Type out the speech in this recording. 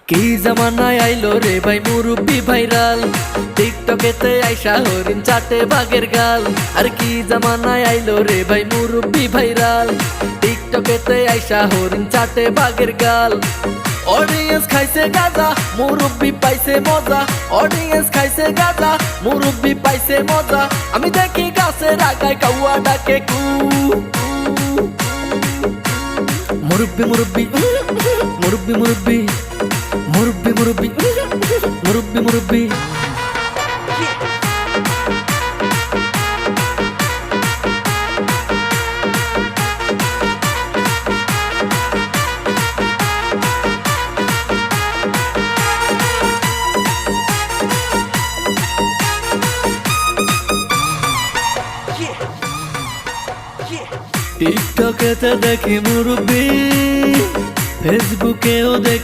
কি জামানায় আইলো রে ভাই মুরব্বি ভাইরাল, টিকটকেতে আইসা হরিণ চাটে বাঘের গাল। আর কি জামানায় আইলো রে ভাই মুরব্বি ভাইরাল, টিকটকেতে আইসা হরিণ চাটে বাঘের গাল। অডিয়েন্স খাইছে গাঁজা, মুরব্বি পাইছে মজা। অডিয়েন্স খাইছে গাঁজা, মুরব্বি পাইছে মজা। আমি দেখি গাছের আগায় কাউয়া ডাকে কু। মুরব্বি মুরব্বি মুরব্বি মুরব্বি মুরব্বি মুরব্বি মুরব্বি মুরব্বি। টিকটকেতে দেখি মুরব্বি, ফেসবুকেও দেখি